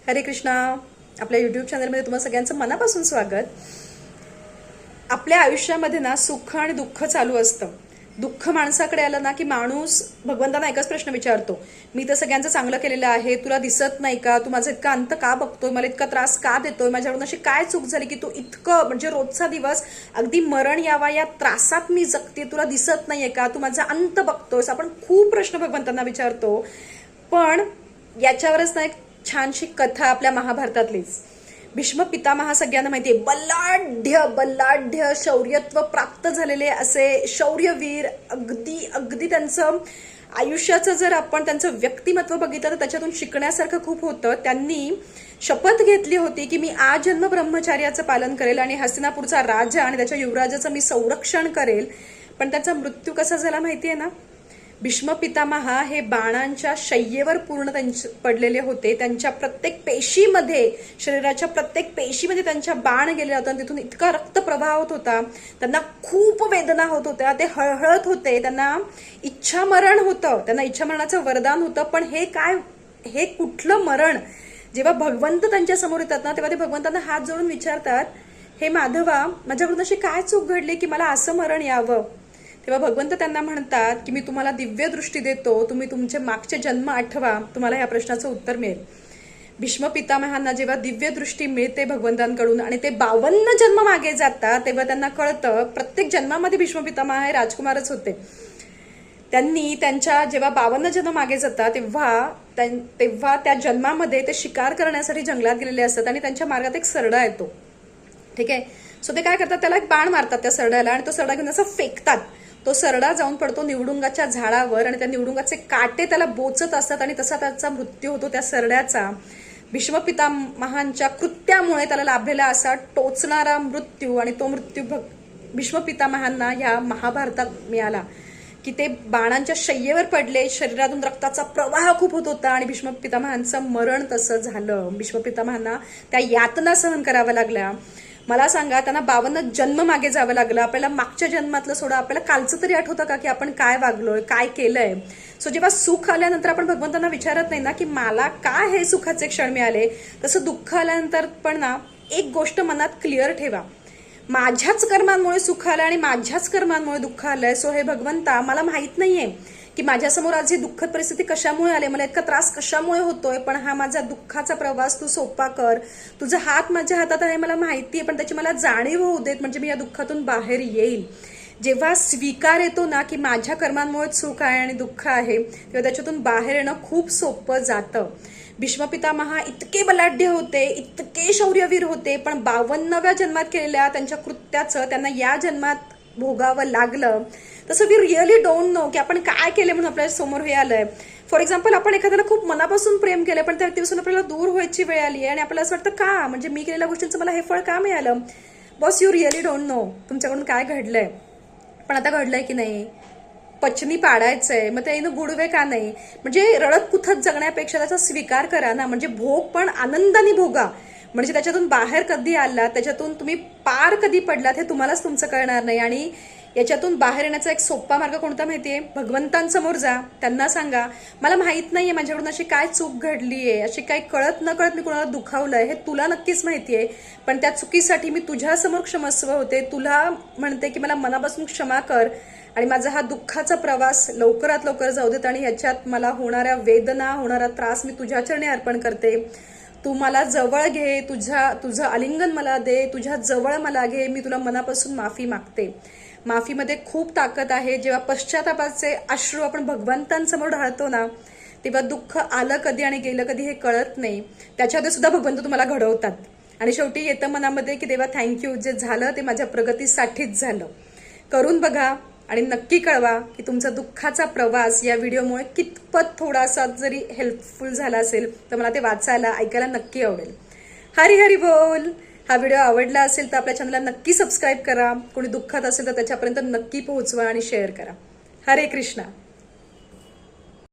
हरे कृष्णा. आपल्या यूट्यूब चॅनलमध्ये तुम्हाला सगळ्यांचं मनापासून स्वागत. आपल्या आयुष्यामध्ये ना सुख आणि दुःख चालू असतं. दुःख माणसाकडे आलं ना की माणूस भगवंतांना एकच प्रश्न विचारतो, मी तर सगळ्यांचं चांगलं केलेलं आहे, तुला दिसत नाही का, तू माझा इतका अंत का बघतोय, मला इतका त्रास का देतोय, माझ्याकडून अशी काय चूक झाली की तू इतकं म्हणजे रोजचा दिवस अगदी मरण यावा या त्रासात मी जगते, तुला दिसत नाहीये का, तू माझा अंत बघतोयस. आपण खूप प्रश्न भगवंतांना विचारतो. पण याच्यावरच ना एक छानशी कथा आपल्या महाभारतातलीच. भीष्म पितामहा सगळ्यांना माहितीये, बलाढ्य बलाढ्य शौर्यत्व प्राप्त झालेले असे शौर्यवीर. अगदी अगदी त्यांचं आयुष्याचं जर आपण त्यांचं व्यक्तिमत्व बघितलं तर त्याच्यातून शिकण्यासारखं खूप होतं. त्यांनी शपथ घेतली होती की मी आजन्म ब्रह्मचार्याचं पालन करेल आणि हस्तिनापूरचा राजा आणि त्याच्या युवराजाचं मी संरक्षण करेल. पण त्याचा मृत्यू कसा झाला माहितीये ना. भीष्म पितामहा हे बाणांच्या शय्येवर पूर्ण पडलेले होते. त्यांच्या प्रत्येक पेशीमध्ये, शरीराच्या प्रत्येक पेशीमध्ये त्यांच्या बाण गेले होते. तिथून इतका रक्तप्रवाह होत होता. त्यांना खूप वेदना होत होत्या. ते हळहळत होते. त्यांना इच्छामरण होतं. त्यांना इच्छामरणाचं वरदान होतं. पण हे काय, हे कुठलं मरण? जेव्हा भगवंत त्यांच्या समोर येतात ना, तेव्हा ते भगवंतांना हात जोडून विचारतात, हे माधवा, माझ्याकडून अशी काय चूक घडली की मला असं मरण यावं? तेव्हा भगवंत त्यांना म्हणतात की मी तुम्हाला दिव्य दृष्टी देतो, तुम्ही तुमचे मागचे जन्म आठवा, तुम्हाला ह्या प्रश्नाचं उत्तर मिळेल. भीष्म पितामहांना जेव्हा दिव्य दृष्टी मिळते भगवंतांकडून आणि ते 52 जन्म मागे जातात, तेव्हा त्यांना कळतं प्रत्येक जन्मामध्ये भीष्म पितामह हे राजकुमारच होते. त्यांनी त्यांच्या जेव्हा 52 जन्म मागे जातात तेव्हा त्या जन्मामध्ये ते शिकार करण्यासाठी जंगलात गेलेले असतात आणि त्यांच्या मार्गात एक सरडा येतो. ठीक आहे. सो ते काय करतात, त्याला एक बाण मारतात त्या सरड्याला आणि तो सरडा घेऊन असं फेकतात. तो सरडा जाऊन पडतो निवडुंगाच्या झाडावर आणि त्या निवडुंगाचे काटे त्याला बोचत असतात आणि तसा त्याचा मृत्यू होतो त्या सरड्याचा. भीष्म पितामहांच्या कृत्यामुळे त्याला लाभलेला असा टोचणारा मृत्यू, आणि तो मृत्यू भीष्म पितामहांना ह्या महाभारतात मिळाला की ते बाणांच्या शय्येवर पडले. शरीरातून रक्ताचा प्रवाह खूप होत होता आणि भीष्म पितामहांचं मरण तसं झालं. भीष्म पितामहांना त्या यातना सहन कराव्या लागल्या. मला सांगा, त्यांना 52 जन्म मागे जावं लागलं. आपल्याला मागच्या जन्मातलं सोडा, आपल्याला कालचं तरी आठवतं का की आपण काय वागलोय, काय केलंय? सो जेव्हा सुख आल्यानंतर आपण भगवंतांना विचारत नाही ना की मला काय हे सुखाचे क्षण मिळाले, तसं दुःख आल्यानंतर पण ना एक गोष्ट मनात क्लिअर ठेवा, माझ्याच कर्मांमुळे सुख आलंय आणि माझ्याच कर्मांमुळे दुःख आलंय. सो हे भगवंता, मला माहित नाहीये की माझ्यासमोर आज ही दुःखद परिस्थिती कशामुळे आली, मला इतका त्रास कशामुळे होतोय, पण हा माझा दुःखाचा प्रवास तू सोपा कर. तुझा हात माझ्या हातात आहे मला माहितीये, पण त्याची मला जाणीव होऊ देत म्हणजे मी या दुःखातून बाहेर येईल. जेव्हा स्वीकार येतो ना की माझ्या कर्मांमुळे सुख आहे आणि दुःख आहे, तेव्हा त्याच्यातून बाहेर येणं खूप सोपं जातं. भीष्म पितामहा इतके बलाढ्य होते, इतके शौर्यवीर होते, पण 52व्या जन्मात केलेल्या त्यांच्या कृत्याचं त्यांना या जन्मात भोगावं लागलं. तसं वी रिअली डोंट नो की आपण काय केलं म्हणून आपल्या समोर हे आलंय. फॉर एक्झाम्पल, आपण एखाद्याला खूप मनापासून प्रेम केलं, पण त्या व्यक्तीपासून आपल्याला दूर व्हायची वेळ आली आहे आणि आपल्याला असं वाटतं का, म्हणजे मी केलेल्या गोष्टींचं मला हे फळ का मिळालं? Boss, you really don't know तुमच्याकडून काय घडलंय. पण आता घडलंय की नाही, पचनी पाडायचंय, मग ते बुडवे का नाही? म्हणजे रडत कुथत जगण्यापेक्षा त्याचा स्वीकार करा ना. म्हणजे भोग पण आनंदाने भोगा. म्हणजे त्याच्यातून बाहेर कधी आलात, त्याच्यातून तुम्ही पार कधी पडलात हे तुम्हालाच तुमचं कळणार नाही. आणि याच्यातून बाहेर येण्याचा एक सोपा मार्ग कोणता माहितीये? भगवंतांसमोर जा, त्यांना सांगा, मला माहित नाहीये माझ्याकडून अशी काय चूक घडलीये, अशी काय कळत न कळत मी कोणाला दुखावलंय, हे तुला नक्कीच माहितीये. पण त्या चुकीसाठी मी तुझ्यासमोर क्षमस्व होते. तुला म्हणते की मला मनापासून क्षमा कर आणि माझा हा दुःखाचा प्रवास लवकरात लवकर जाऊ देत आणि ह्याच्यात मला होणाऱ्या वेदना, होणारा त्रास मी तुझ्या चरणी अर्पण करते. तू मला जवळ घे, तुझं आलिंगन मला दे, तुझ्या जवळ मला घे, मी तुला मनापासून माफी मागते. माफीमध्ये खूप ताकद आहे. जेव्हा पश्चातापाचे अश्रू आपण भगवंतांसमोर ढाळतो ना, तेव्हा दुःख आलं कधी आणि गेलं कधी हे कळत नाही. त्याच्यामध्ये सुद्धा भगवंत तुम्हाला घडवतात आणि शेवटी येतं मनामध्ये की देवा थँक्यू, जे झालं ते माझ्या प्रगतीसाठीच झालं. करून बघा आणि नक्की कळवा की तुमचा दुःखाचा प्रवास या व्हिडिओमुळे कितपत थोडासा जरी हेल्पफुल झाला असेल तर मला ते वाचायला, ऐकायला नक्की आवडेल. हरी हरी बोल. हा व्हिडिओ आवडला असेल तर आपल्या चॅनलला नक्की सबस्क्राईब करा. कोणी दुःखात असेल तर त्याच्यापर्यंत नक्की पोहोचवा आणि शेअर करा. हरे कृष्णा.